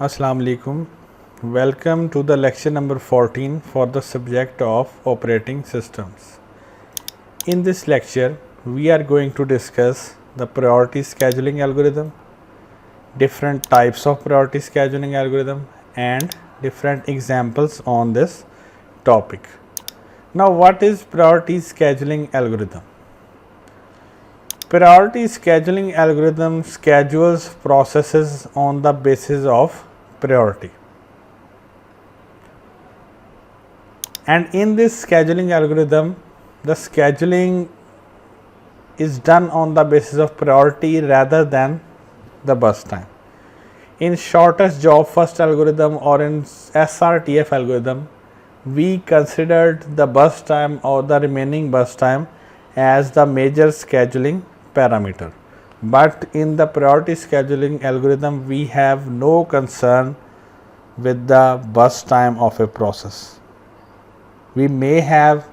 Assalamu alaikum. Welcome to the lecture number 14 for the subject of operating systems. In this lecture, we are going to discuss the priority scheduling algorithm, different types of priority scheduling algorithm, and different examples on this topic. Now, what is priority scheduling algorithm? Priority scheduling algorithm schedules processes on the basis of priority. And in this scheduling algorithm, the scheduling is done on the basis of priority rather than the burst time. In shortest job first algorithm or in SRTF algorithm, we considered the burst time or the remaining burst time as the major scheduling parameter. But in the priority scheduling algorithm, we have no concern with the burst time of a process. We may have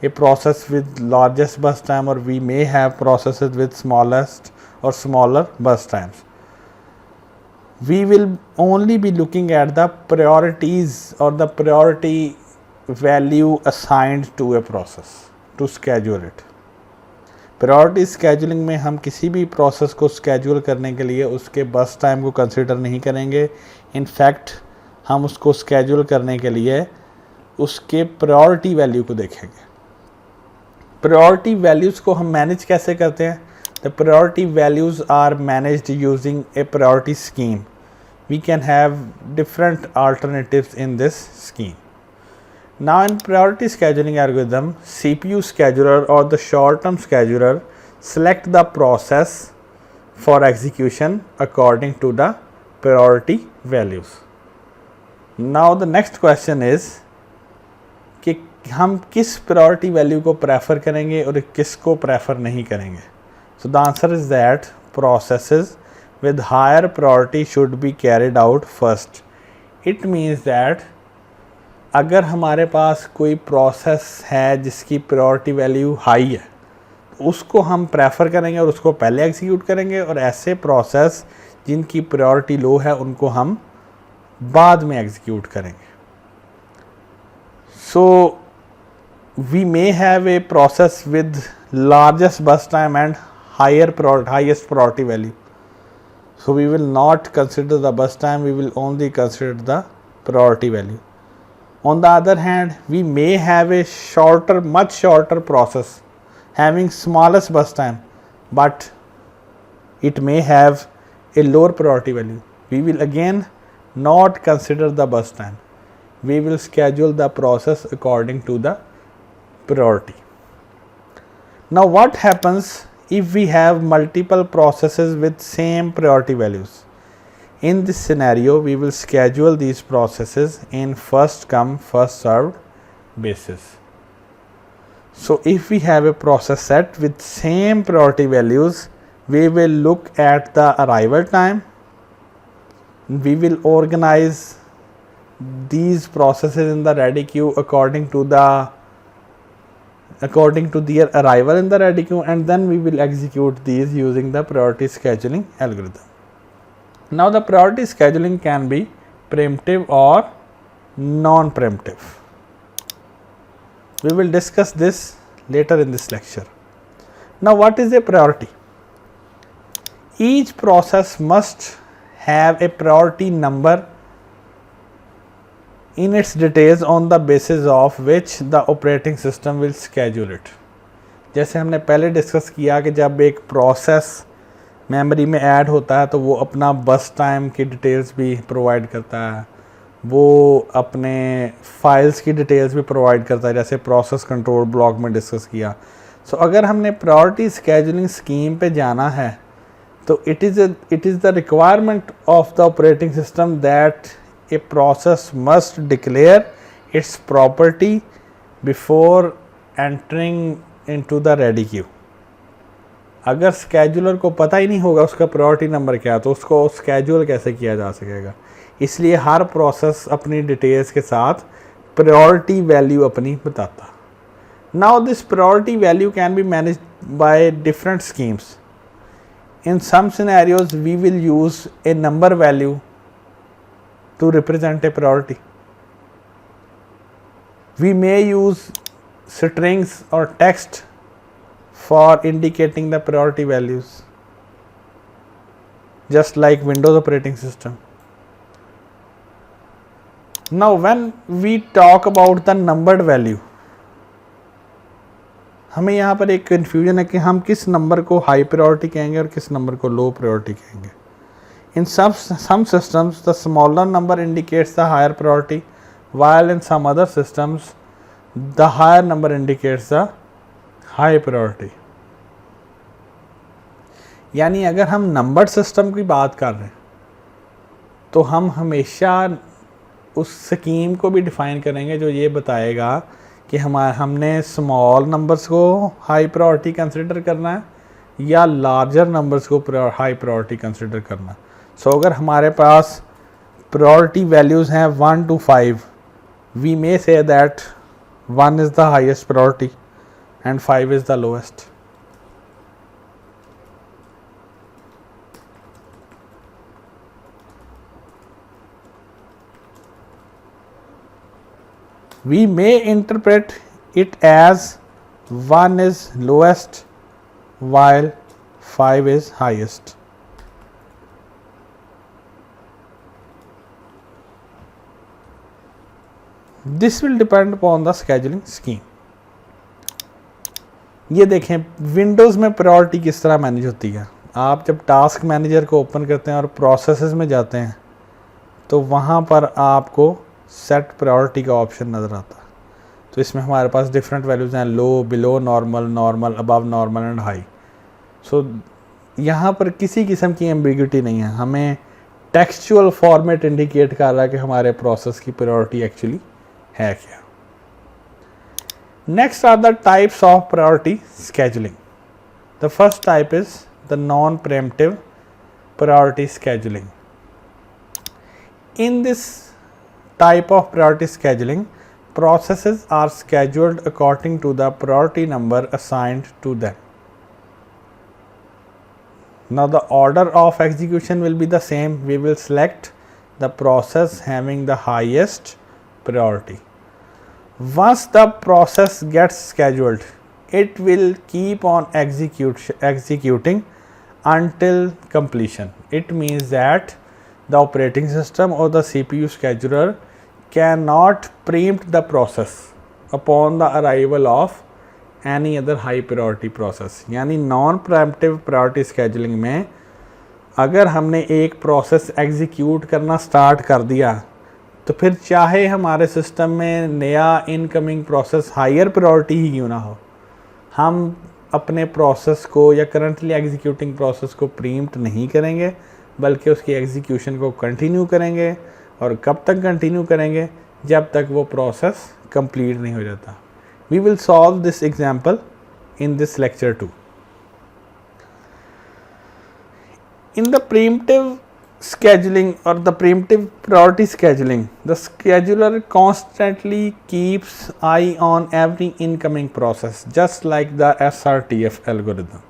a process with largest burst time, or we may have processes with smallest or smaller burst times. We will only be looking at the priorities or the priority value assigned to a process to schedule it. Priority scheduling में हम किसी भी process को schedule करने के लिए उसके burst time को कंसीडर नहीं करेंगे. इनफैक्ट हम उसको स्केड्यूल करने के लिए उसके प्रायोरिटी वैल्यू को देखेंगे. प्रायोरिटी वैल्यूज़ को हम मैनेज कैसे करते हैं? The priority values are managed using a priority scheme. We can have different alternatives in this scheme. Now in priority scheduling algorithm, CPU scheduler or the short-term scheduler select the process for execution according to the priority values. Now the next question is कि हम किस priority value को prefer करेंगे और किसको prefer नहीं करेंगे. So the answer is that processes with higher priority should be carried out first. It means that अगर हमारे पास कोई प्रोसेस है जिसकी प्रायोरिटी वैल्यू हाई है तो उसको हम प्रेफर करेंगे और उसको पहले एग्जीक्यूट करेंगे, और ऐसे प्रोसेस जिनकी प्रायोरिटी लो है उनको हम बाद में एग्जीक्यूट करेंगे. So we may have a process with largest burst time and highest priority value. So we will not consider the burst time, we will only consider the priority value. On the other hand, we may have a much shorter process having smallest burst time, but it may have a lower priority value. We will again not consider the burst time. We will schedule the process according to the priority. Now, what happens if we have multiple processes with same priority values? In this scenario, we will schedule these processes in first come first served basis. So if we have a process set with same priority values, we will look at the arrival time. We will organize these processes in the ready queue according to their arrival in the ready queue, and then we will execute these using the priority scheduling algorithm. Now the priority scheduling can be preemptive or non-preemptive. We will discuss this later in this lecture. Now what is a priority? Each process must have a priority number in its details on the basis of which the operating system will schedule it. जैसे हमने पहले discuss किया कि जब एक process memory में add होता है तो वो अपना बस टाइम की डिटेल्स भी प्रोवाइड करता है, वो अपने फाइल्स की डिटेल्स भी प्रोवाइड करता है, जैसे प्रोसेस कंट्रोल ब्लॉक में डिस्कस किया. सो अगर हमने प्रायोरिटी स्केजुलिंग स्कीम पे जाना है तो it is the requirement of the operating system that a process must declare it's property before entering into the ready queue. अगर स्केजुलर को पता ही नहीं होगा उसका प्रायोरिटी नंबर क्या है तो उसको स्केड्यूल कैसे किया जा सकेगा. इसलिए हर प्रोसेस अपनी डिटेल्स के साथ प्रायोरिटी वैल्यू अपनी बताता. Now this priority value can be managed by different schemes. In some scenarios, we will use a number value to represent a priority. We may use strings or text for indicating the priority values, just like Windows operating system. Now when we talk about the numbered value, हमें यहाँ पर एक confusion है कि हम किस number को high priority कहेंगे और किस नंबर को लो प्रायोरिटी कहेंगे. In some systems, the smaller number indicates the higher priority, while in some other systems, the higher number indicates the high priority. यानी अगर हम नंबर्ड सिस्टम की बात कर रहे हैं तो हम हमेशा उस स्कीम को भी डिफ़ाइन करेंगे जो ये बताएगा कि हमने स्मॉल नंबर्स को हाई प्रायोरिटी कंसिडर करना है या लार्जर नंबर्स को हाई प्रायोरिटी कंसिडर करना है. सो अगर हमारे पास प्रायोरिटी वैल्यूज़ हैं 1 to 5, we may say that 1 is the highest priority and 5 is the lowest. We may interpret it as 1 is lowest while 5 is highest. This will depend upon the scheduling scheme. ये देखें Windows में priority किस तरह manage होती है. आप जब task manager को ओपन करते हैं और प्रोसेसेस में जाते हैं तो वहाँ पर आपको सेट प्रायोरिटी का ऑप्शन नज़र आता है. तो इसमें हमारे पास डिफरेंट वैल्यूज़ हैं, low, below normal, normal, above normal and high. So यहाँ पर किसी किस्म की एम्बिग्यूटी नहीं है. हमें टेक्सचुअल फॉर्मेट इंडिकेट कर रहा है कि हमारे प्रोसेस की प्रायोरिटी एक्चुअली है क्या. Next are the types of priority scheduling. The first type is the non preemptive priority scheduling. In this type of priority scheduling, processes are scheduled according to the priority number assigned to them. Now the order of execution will be the same. We will select the process having the highest priority. Once the process gets scheduled, it will keep on executing until completion. It means that the operating system or the CPU scheduler cannot preempt the process upon the arrival of any other high priority process. यानी non preemptive priority scheduling में अगर हमने एक process execute करना start कर दिया तो फिर चाहे हमारे सिस्टम में नया इनकमिंग प्रोसेस हायर प्रायोरिटी ही क्यों ना हो, हम अपने प्रोसेस को या करंटली एग्जीक्यूटिंग प्रोसेस को प्रीम्प्ट नहीं करेंगे बल्कि उसकी एग्जीक्यूशन को कंटिन्यू करेंगे. और कब तक कंटिन्यू करेंगे? जब तक वो प्रोसेस कंप्लीट नहीं हो जाता. We will solve this example in this lecture 2. In the preemptive scheduling or the preemptive priority scheduling, the scheduler constantly keeps eye on every incoming process, just like the SRTF algorithm.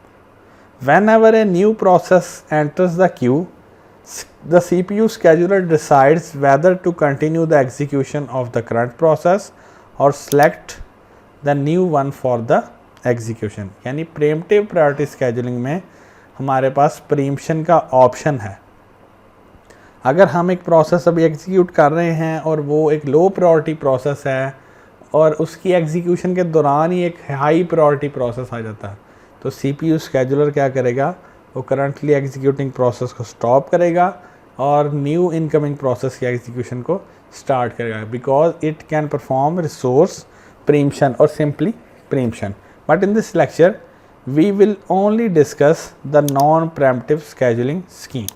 Whenever a new process enters the queue, the CPU scheduler decides whether to continue the execution of the current process or select the new one for the execution. यानी preemptive priority scheduling में हमारे पास preemption का option है. अगर हम एक process अभी execute कर रहे हैं और वो एक लो प्रायोरिटी प्रोसेस है और उसकी एग्जीक्यूशन के दौरान ही एक हाई प्रायोरिटी प्रोसेस आ जाता है तो CPU स्केजुलर क्या करेगा, वो करंटली एग्जीक्यूटिंग प्रोसेस को स्टॉप करेगा और न्यू इनकमिंग प्रोसेस की एग्जीक्यूशन को स्टार्ट करेगा, because it can perform resource preemption और simply preemption. But in this lecture we will only discuss the non preemptive scheduling scheme.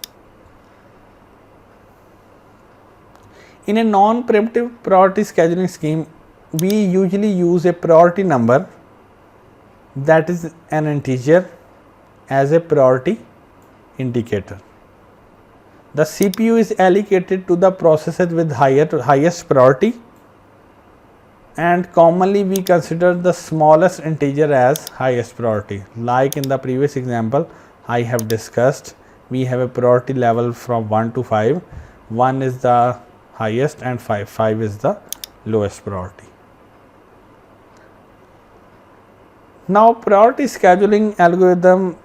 In a non-preemptive priority scheduling scheme, we usually use a priority number that is an integer as a priority indicator. The CPU is allocated to the processes with highest priority, and commonly we consider the smallest integer as highest priority. Like in the previous example I have discussed, we have a priority level from 1 to 5. 1 is the highest and 5 is the lowest priority. Now priority scheduling algorithm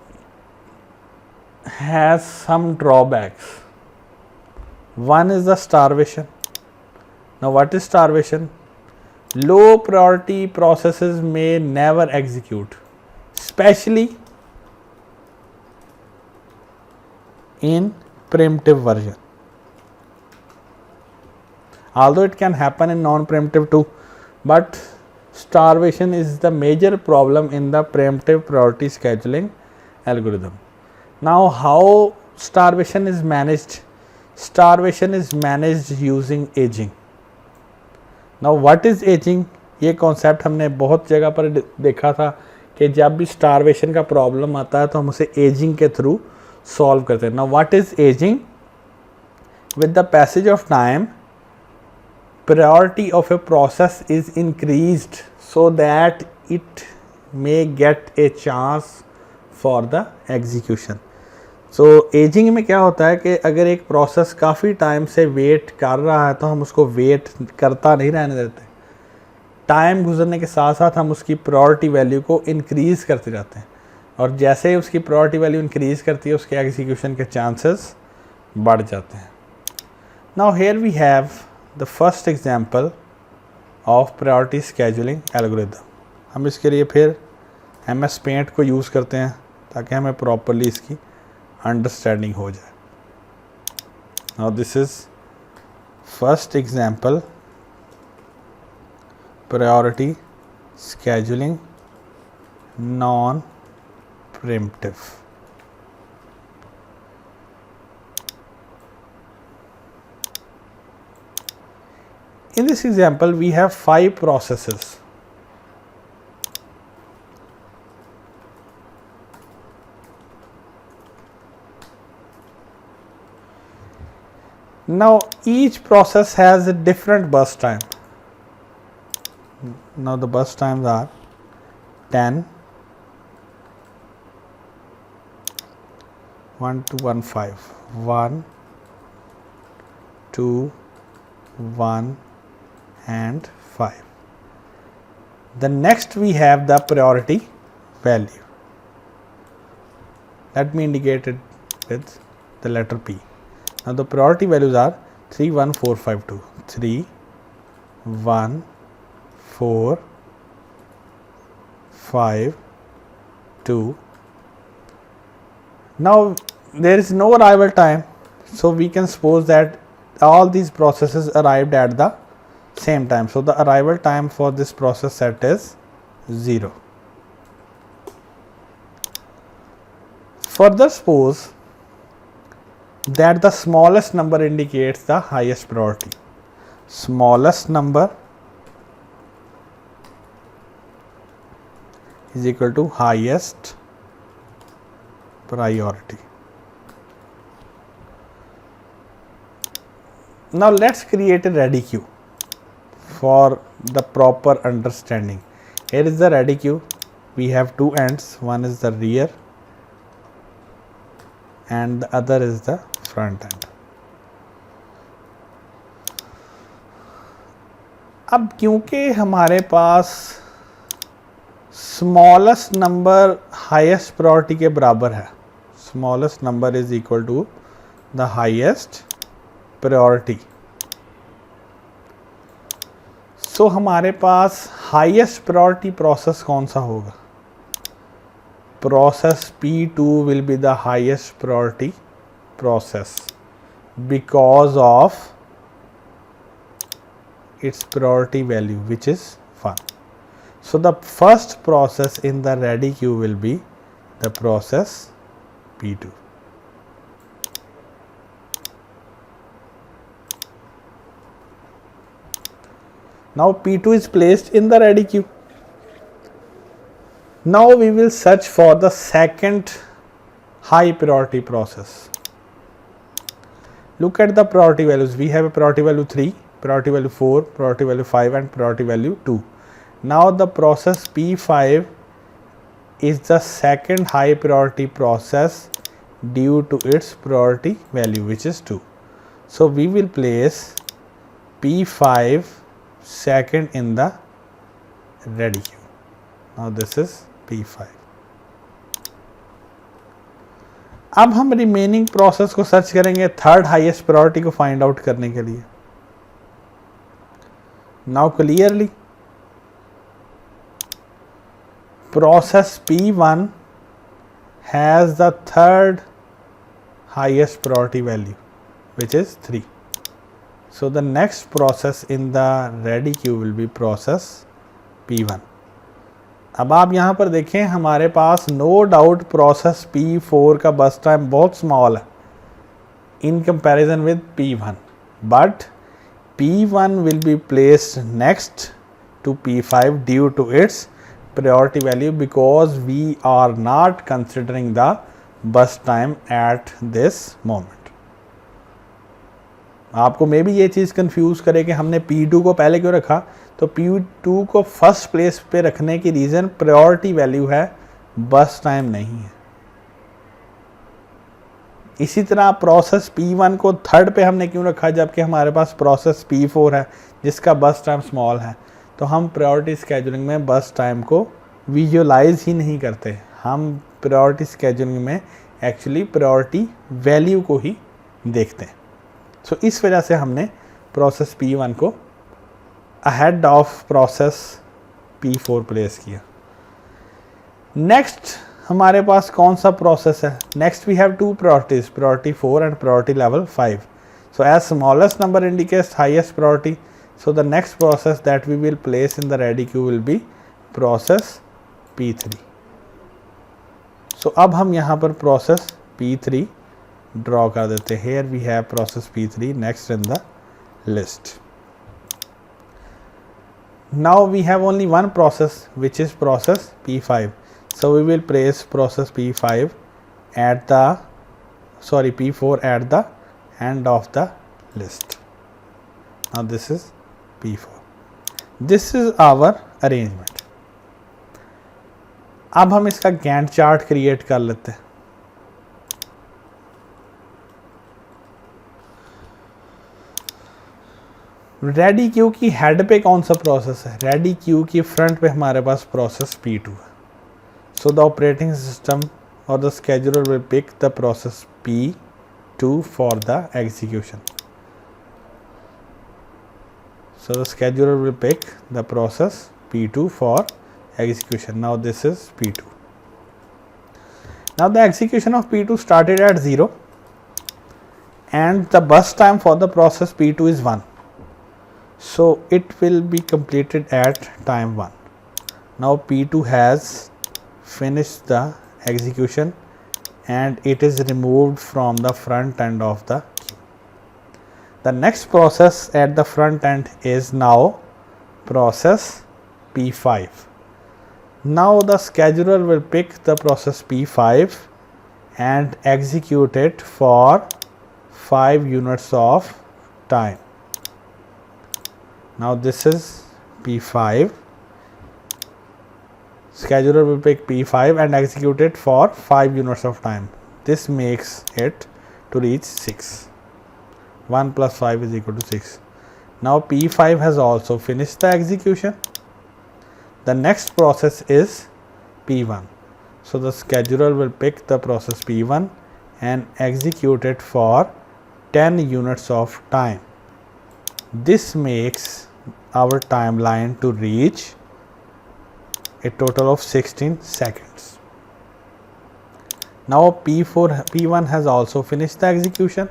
has some drawbacks. One is the starvation. Now what is starvation? Low priority processes may never execute, especially in primitive version. Although it can happen in non-preemptive too, but starvation is the major problem in the preemptive priority scheduling algorithm. Now how starvation is managed? Starvation is managed using aging. Now what is aging? ये concept हमने बहुत जगह पर देखा था कि जब भी स्टारवेशन का प्रॉब्लम आता है तो हम उसे एजिंग के थ्रू सॉल्व करते हैं. Now what is ageing? With the passage of time priority of a process is increased so that it may get a chance for the execution. So aging में क्या होता है कि अगर एक प्रोसेस काफ़ी टाइम से वेट कर रहा है तो हम उसको वेट करता नहीं रहने देते. टाइम गुजरने के साथ साथ हम उसकी प्रायोरिटी वैल्यू को इंक्रीज़ करते जाते हैं और जैसे ही उसकी प्रायोरिटी वैल्यू इंक्रीज़ करती है उसके एग्जीक्यूशन के चांसेस बढ़ जाते हैं. Now here we have the first example of priority scheduling algorithm. हम इसके लिए फिर MS Paint को यूज़ करते हैं ताकि हमें प्रॉपरली इसकी अंडरस्टैंडिंग हो जाए. Now this is first example priority scheduling non-preemptive. In this example, we have 5 processes. Now, each process has a different burst time. Now, the burst times are 10, 1 to 1, 5, 1, 2, 1, and 5. The next we have the priority value. Let me indicate it with the letter P. Now the priority values are 3, 1, 4, 5, 2. 3, 1, 4, 5, 2. Now there is no arrival time, so we can suppose that all these processes arrived at the same time. So the arrival time for this process set is 0. Further suppose that the smallest number indicates the highest priority. Smallest number is equal to highest priority. Now let's create a ready queue for the proper understanding. Here is the ready queue. We have two ends. One is the rear and the other is the front end. अब क्योंकि हमारे पास smallest number highest priority के बराबर है, smallest number is equal to the highest priority, so हमारे पास highest priority process कौन सा होगा? Process P2 will be the highest priority process because of its priority value, which is 1. So the first process in the ready queue will be the process P2. Now P2 is placed in the ready queue. Now we will search for the second high priority process. Look at the priority values. We have a priority value 3, priority value 4, priority value 5 and priority value 2. Now the process P5 is the second high priority process due to its priority value, which is 2. So we will place P5 second in the ready queue. Now this is P5. अब हम remaining process को search करेंगे third highest priority को find out करने के लिए. Now clearly process P1 has the third highest priority value, which is 3. So the next process in the ready queue will be process P1. अब आप यहाँ पर देखें हमारे पास नो डाउट प्रोसेस P4 का बस टाइम बहुत स्मॉल है in comparison with P1, but P1 will be placed next to P5 due to its priority value because we are not considering the bus time at this moment. आपको मे भी ये चीज़ confuse करे कि हमने P2 को पहले क्यों रखा, तो P2 को फर्स्ट प्लेस पे रखने की रीज़न प्रायोरिटी वैल्यू है, बस टाइम नहीं है. इसी तरह प्रोसेस P1 को थर्ड पे हमने क्यों रखा जबकि हमारे पास प्रोसेस P4 है जिसका बस टाइम स्मॉल है. तो हम प्रायोरिटी स्केजुलिंग में बस टाइम को विजुअलाइज ही नहीं करते, हम प्रायोरिटी स्केजुलिंग में एक्चुअली प्रायोरिटी वैल्यू को ही देखते हैं. सो इस वजह से हमने प्रोसेस P1 को ahead of process P4 place किया. नेक्स्ट हमारे पास कौन सा प्रोसेस है? Next we have two priorities, priority 4 and priority level 5. So as smallest number indicates highest priority. So the next process that we will place in the ready queue will be process P3. So अब हम यहाँ पर process P3 draw कर देते हैं. Here we have process P3 next in the list. Now we have only one process which is process P5. So we will place process P5 at the P4 at the end of the list. Now this is P4. This is our arrangement. अब हम इसका Gantt chart create कर लेते हैं. Ready queue की head पे कौन सा प्रोसेस है? रेडी क्यू की फ्रंट पे हमारे पास प्रोसेस P2 है. सो द ऑपरेटिंग सिस्टम और the scheduler will pick the process P2 for the execution. So the scheduler will pick the process P2 for execution. Now this is P2. Now the execution of P2 started at 0 and the bus time for the process P2 is 1. So it will be completed at time 1. Now P2 has finished the execution and it is removed from the front end of the queue. The next process at the front end is now process P5. Now the scheduler will pick the process P5 and execute it for 5 units of time. Now this is P5. Scheduler will pick P5 and execute it for 5 units of time. This makes it to reach 6. 1 plus 5 is equal to 6. Now P5 has also finished the execution. The next process is P1. So the scheduler will pick the process P1 and execute it for 10 units of time. This makes our timeline to reach a total of 16 seconds. Now P1 has also finished the execution.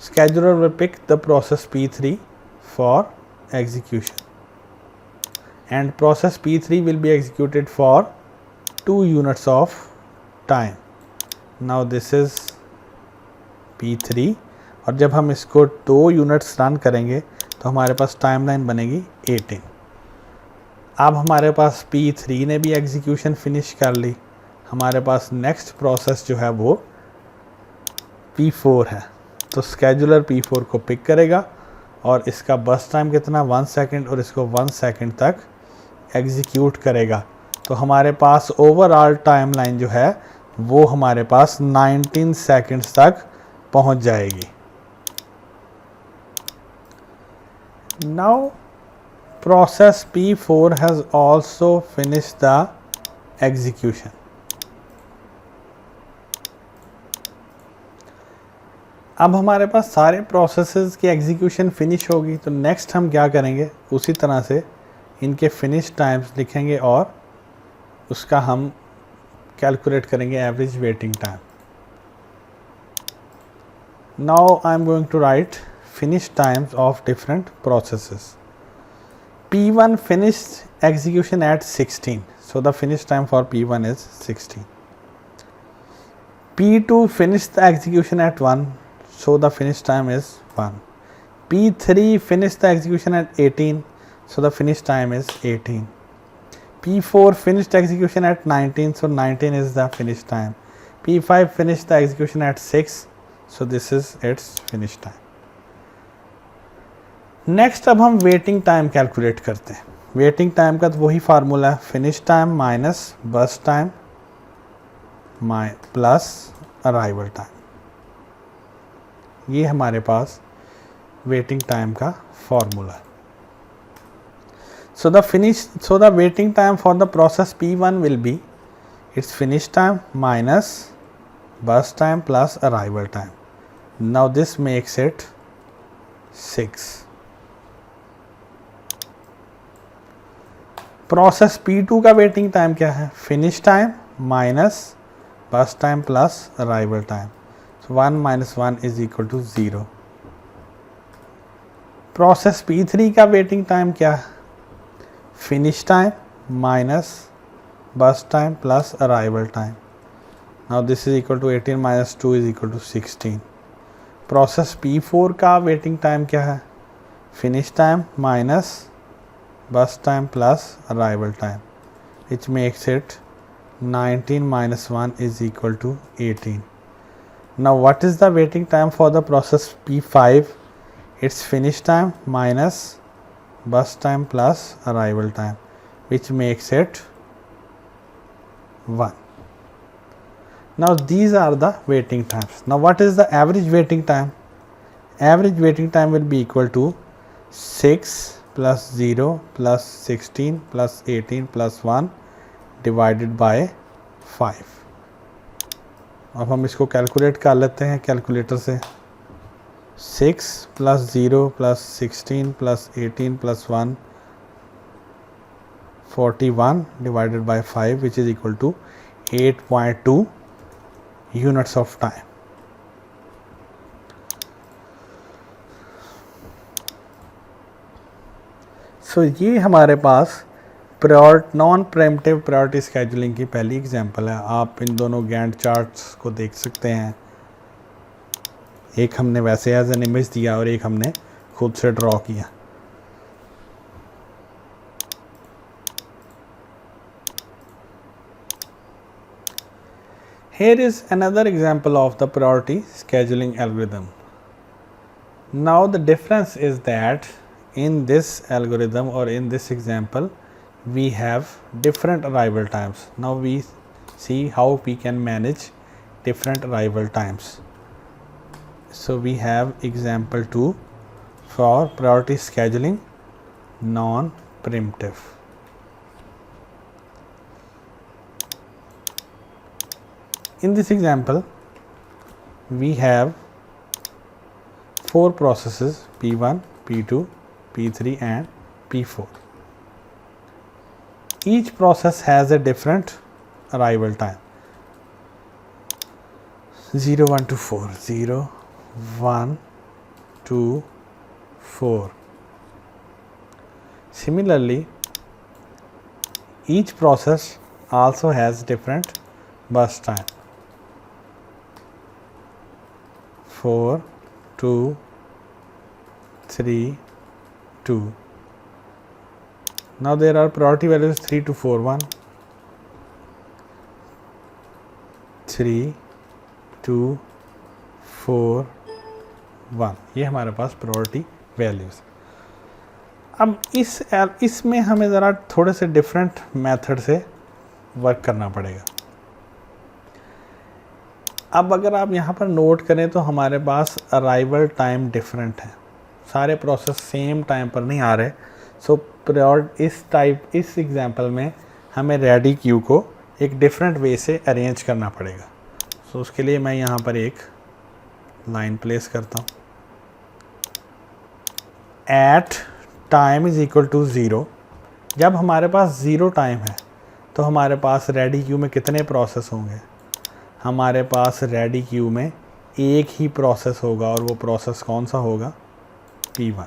Scheduler will pick the process P3 for execution and process P3 will be executed for 2 units of time. Now this is P3 और जब हम इसको 2 units run करेंगे तो हमारे पास timeline बनेगी 18. अब हमारे पास P3 ने भी एग्जीक्यूशन फिनिश कर ली. हमारे पास नेक्स्ट प्रोसेस जो है वो P4 है. तो स्केजुलर P4 को पिक करेगा और इसका बस टाइम कितना 1 सेकेंड और इसको 1 सेकेंड तक एग्जीक्यूट करेगा. तो हमारे पास ओवरऑल टाइमलाइन जो है वो हमारे पास 19 सेकेंड्स तक पहुंच जाएगी. Now process P4 has also finished the execution. अब हमारे पास सारे प्रोसेसेस की एग्जीक्यूशन फिनिश होगी, तो नेक्स्ट हम क्या करेंगे, उसी तरह से इनके फिनिश टाइम्स लिखेंगे और उसका हम कैलकुलेट करेंगे average waiting time. Now I am going to write finish times of different processes. P1 finished execution at 16, so the finish time for P1 is 16. P2 finished the execution at 1, so the finish time is 1. P3 finished the execution at 18, so the finish time is 18. P4 finished execution at 19, so 19 is the finish time. P5 finished the execution at 6, so this is its finish time. Next अब हम waiting time calculate करते हैं. Waiting time का तो वही formula है, finish time minus burst time plus arrival time. ये हमारे पास वेटिंग टाइम का फॉर्मूला है. So the waiting time for the process P1 will be its finish time minus burst time plus arrival time. Now this makes it 6. Process P2 का waiting time क्या है, finish time minus burst time plus arrival time. 1 - 1 is equal to 0. Process P3 का waiting time क्या है, finish time minus burst time plus arrival time. Now this is equal to 18 - 2 is equal to 16. Process P4 का waiting time क्या है, finish time minus bus time plus arrival time, which makes it 19 - 1 is equal to 18. Now what is the waiting time for the process P5? It's finish time minus bus time plus arrival time, which makes it 1. Now these are the waiting times. Now what is the average waiting time? Average waiting time will be equal to 6 plus 0 plus 16 plus 18 plus 1 divided by 5. अब हम इसको calculate कर लेते हैं calculator से. 6 plus 0 plus 16 plus 18 plus 1 41 divided by 5, which is equal to 8.2 units of time. सो ये हमारे पास non preemptive priority scheduling की पहली एग्जांपल है. आप इन दोनों गैंट चार्ट्स को देख सकते हैं. एक हमने वैसे एज एन इमेज दिया और एक हमने खुद से ड्रॉ किया. Here is another example of the priority scheduling algorithm. Now the difference is that in this algorithm or in this example we have different arrival times. Now we see how we can manage different arrival times. So we have example 2 for priority scheduling non-preemptive. In this example we have 4 processes P1, P2, P3 and P4. Each process has a different arrival time. 0, 1 to 4, 0, 1, 2, 4. Similarly, each process also has different bus time. 4, 2, 3, 2. Now there are priority values 3 to 4, 1, 3, 2, 4, 1. ये हमारे पास priority values. अब इसमें हमें ज़रा थोड़े से different method से work करना पड़ेगा. अब अगर आप यहाँ पर नोट करें तो हमारे पास अराइवल टाइम डिफरेंट है. सारे प्रोसेस सेम टाइम पर नहीं आ रहे। सो इस एग्जांपल में हमें रेडी क्यू को एक डिफरेंट वे से अरेंज करना पड़ेगा। सो उसके लिए मैं यहाँ पर एक लाइन प्लेस करता हूँ। At time is equal to 0, जब हमारे पास 0 टाइम है तो हमारे पास रेडी क्यू में कितने प्रोसेस होंगे? हमारे पास रेडी क्यू में एक ही प्रोसेस होगा, और वो प्रोसेस कौन सा होगा? P1।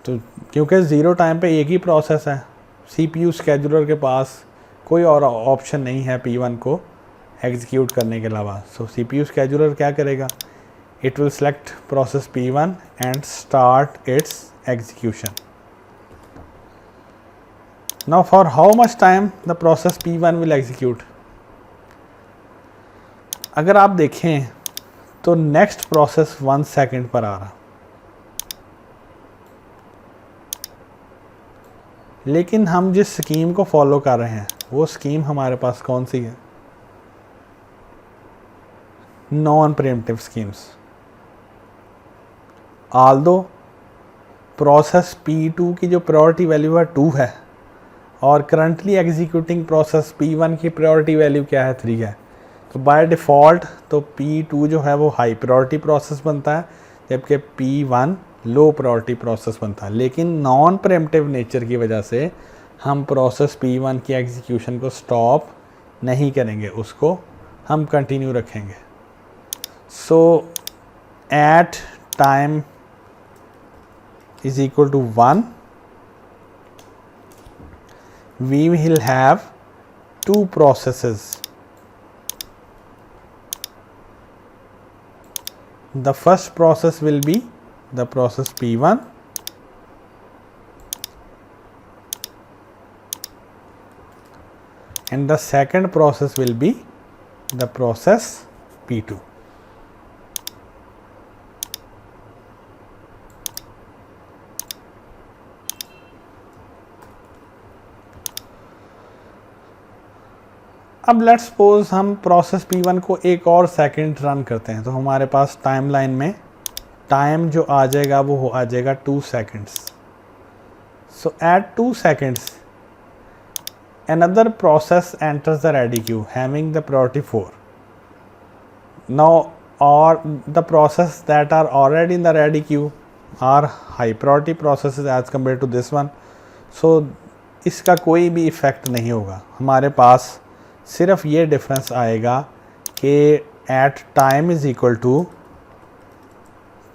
तो क्योंकि 0 टाइम पे एक ही प्रोसेस है, CPU स्केड्यूलर के पास कोई और ऑप्शन नहीं है P1 को एग्जीक्यूट करने के अलावा। सो CPU स्केड्यूलर क्या करेगा? It will select process P1 and start it's execution. Now for how much time the process P1 will execute? अगर आप देखें तो नेक्स्ट प्रोसेस 1 सेकेंड पर आ रहा, लेकिन हम जिस स्कीम को फॉलो कर रहे हैं वो स्कीम हमारे पास कौन सी है? Non pre-emptive schemes. Aldous process P2 की जो प्रायोरिटी वैल्यू है 2 है, और करंटली एग्जीक्यूटिंग प्रोसेस P1 की प्रायोरिटी वैल्यू क्या है? 3 है। तो बाय डिफ़ॉल्ट तो P2 जो है वो हाई प्रायोरिटी प्रोसेस बनता है, जबकि P1 लो प्रायोरिटी प्रोसेस बनता है। लेकिन नॉन प्रीएम्प्टिव नेचर की वजह से हम प्रोसेस P1 की एग्जीक्यूशन को स्टॉप नहीं करेंगे, उसको हम कंटिन्यू रखेंगे। So at time is equal to 1, we will have 2 processes. The first process will be the process P1, and the second process will be the process P2. अब let's suppose हम process P1 को एक और second run करते हैं, तो हमारे पास timeline में टाइम जो आ जाएगा वो आ जाएगा 2 seconds. So at 2 seconds another process enters the ready queue having the priority 4. Now or the process that are already in the ready queue are high priority processes as compared to this one. So इसका कोई भी effect नहीं होगा, हमारे पास सिर्फ ये difference आएगा कि at time is equal to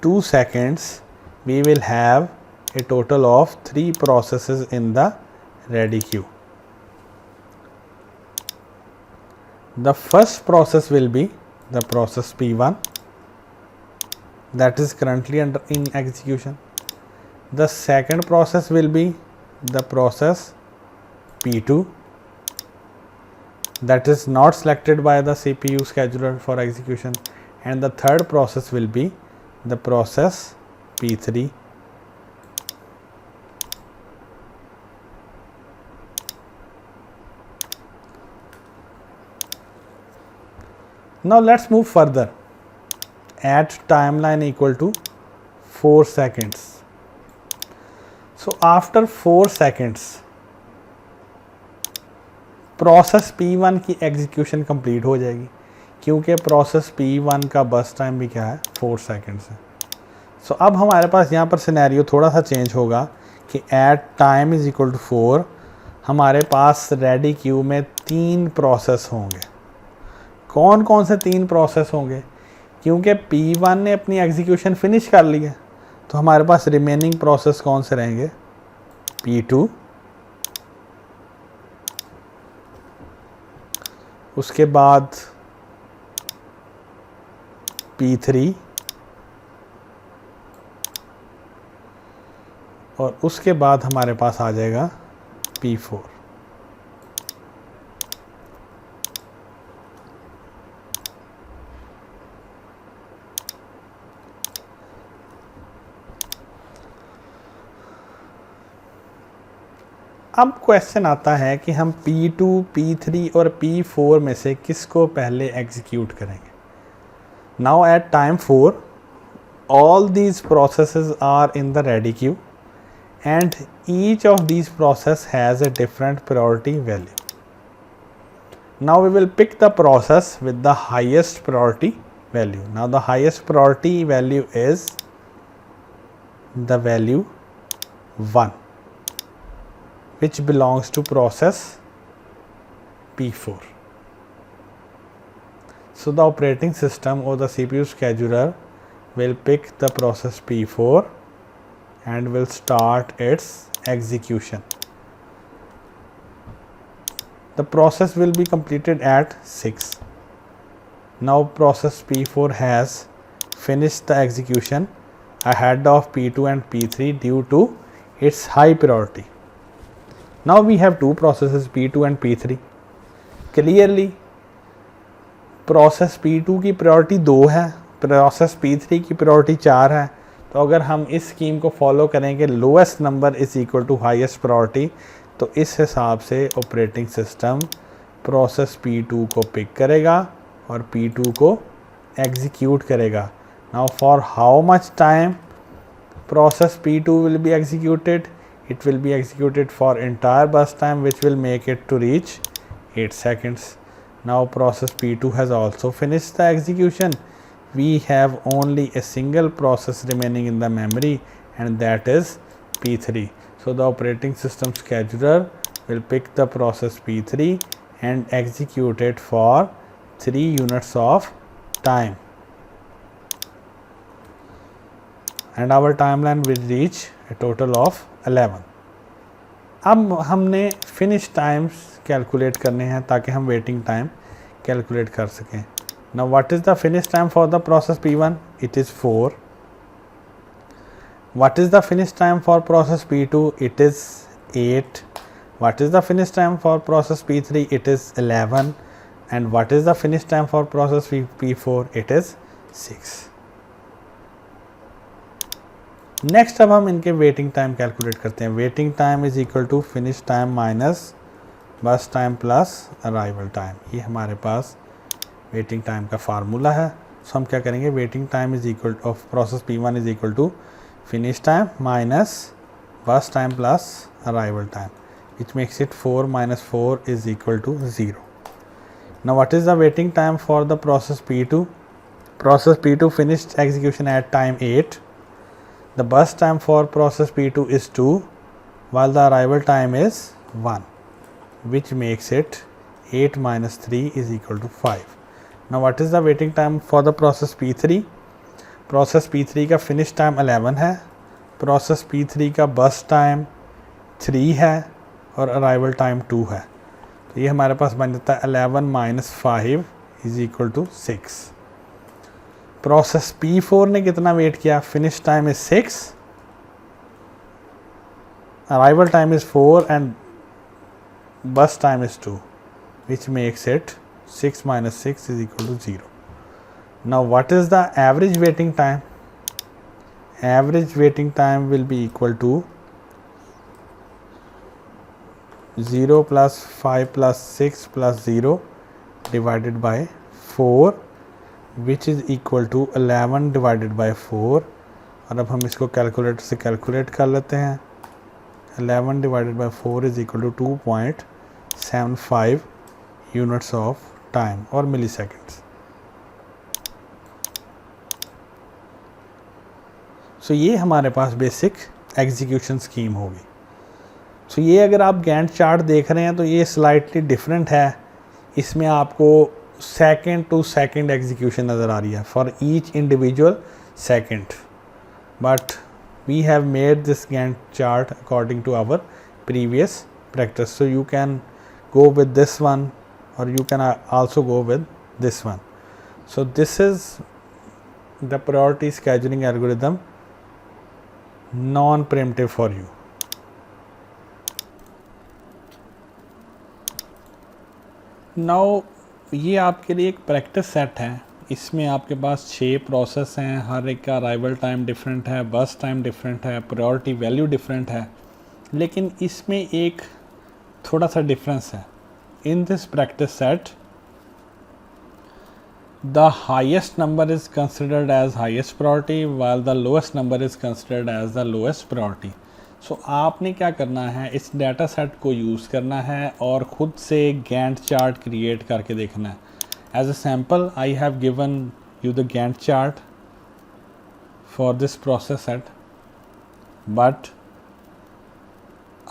2 seconds we will have a total of 3 processes in the ready queue. The first process will be the process P1 that is currently in execution. The second process will be the process P2 that is not selected by the CPU scheduler for execution, and the third process will be the process P3. Now let's move further at timeline equal to 4 seconds. So after 4 seconds process P1 की execution complete हो जाएगी, क्योंकि process P1 का बस time भी क्या है 4 seconds है। सो अब हमारे पास यहाँ पर सिनेरियो थोड़ा सा चेंज होगा कि at time is equal to 4 हमारे पास रेडी क्यू में 3 प्रोसेस होंगे। कौन कौन से 3 प्रोसेस होंगे? क्योंकि P1 ने अपनी एग्जीक्यूशन फिनिश कर ली है, तो हमारे पास रिमेनिंग प्रोसेस कौन से रहेंगे? P2, उसके बाद P3 और उसके बाद हमारे पास आ जाएगा P4। अब क्वेश्चन आता है कि हम P2, P3 और P4 में से किसको पहले एग्जीक्यूट करेंगे। Now at time 4, all these processes are in the ready queue and each of these process has a different priority value. Now we will pick the process with the highest priority value. Now the highest priority value is the value 1, which belongs to process P4. So the operating system or the CPU scheduler will pick the process P4 and will start its execution. The process will be completed at 6. Now process P4 has finished the execution ahead of P2 and P3 due to its high priority. Now we have two processes P2 and P3. Clearly process P2 की priority 2 है, process P3 की priority 4 है. तो अगर हम इस scheme को follow करेंगे lowest number is equal to highest priority, तो इस हिसाब से ऑपरेटिंग सिस्टम प्रोसेस P2 को पिक करेगा और P2 को एग्जीक्यूट करेगा. Now for how much time process P2 will be executed? It will be executed for entire bus time, which will make it to reach 8 seconds. Now process P2 has also finished the execution. We have only a single process remaining in the memory, and that is P3. So the operating system scheduler will pick the process P3 and execute it for 3 units of time, and our timeline will reach a total of 11. अब हमने finish times calculate करने हैं ताकि हम waiting time calculate कर सकें. Now what is the finish time for the process P1? It is 4. What is the finish time for process P2? It is 8. What is the finish time for process P3? It is 11. And what is the finish time for process P4? It is 6. Next अब हम इनके waiting time calculate करते हैं. Waiting time is equal to finish time minus burst time plus arrival time. ये हमारे पास waiting time का formula है. सो हम क्या करेंगे, waiting time is equal of process P1 is equal to finish time minus burst time plus arrival time, which makes it 4 minus 4 is equal to 0. Now what is the waiting time for the process P2? Process P2 finished execution at time 8. The bus time for process P2 is 2, while the arrival time is 1, which makes it 8 minus 3 is equal to 5. Now what is the waiting time for the process P3? Process P3 का finish time 11 है, process P3 का bus time 3 है और arrival time 2 है. तो ये हमारे पास बन जाता है 11 minus 5 is equal to 6. Process P4 ने कितना वेट किया? Finish time is 6, arrival time is 4 and burst time is 2, which makes it 6 minus 6 is equal to 0. Now what is the average waiting time? Average waiting time will be equal to 0 plus 5 plus 6 plus 0 divided by 4, which is equal to 11 divided by 4. और अब हम इसको calculator से calculate कर लेते हैं. 11 divided by 4 is equal to 2.75 units of time or milliseconds. So ये हमारे पास बेसिक एग्जीक्यूशन स्कीम होगी. So ये अगर आप गैंट चार्ट देख रहे हैं तो ये स्लाइटली डिफरेंट है. इसमें आपको सेकेंड टू सेकेंड एग्जीक्यूशन नज़र आ रही है for each individual second, but we have made this Gantt chart according to our previous practice. So you can go with this one और you can also go with this one. So this is the priority scheduling algorithm, non preemptive for you. Now ये आपके लिए एक practice set है. इसमें आपके पास 6 process हैं, हर एक का अराइवल टाइम डिफरेंट है, बस टाइम डिफरेंट है, प्रायोरिटी वैल्यू डिफरेंट है, लेकिन इसमें एक थोड़ा सा डिफरेंस है. In this practice set the highest number is considered as highest priority while the lowest number is considered as the lowest priority. So आपने क्या करना है, इस डाटा सेट को यूज़ करना है और ख़ुद से गैंट चार्ट क्रिएट करके देखना है. As a sample I have given you the Gantt chart for this process set, but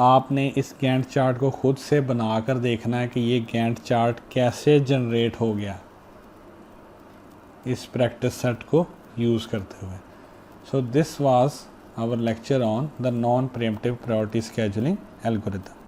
आपने इस गैंट चार्ट को ख़ुद से बनाकर देखना है कि ये गैंट चार्ट कैसे जनरेट हो गया इस प्रैक्टिस सेट को यूज़ करते हुए. So this was our lecture on the non preemptive priority scheduling algorithm.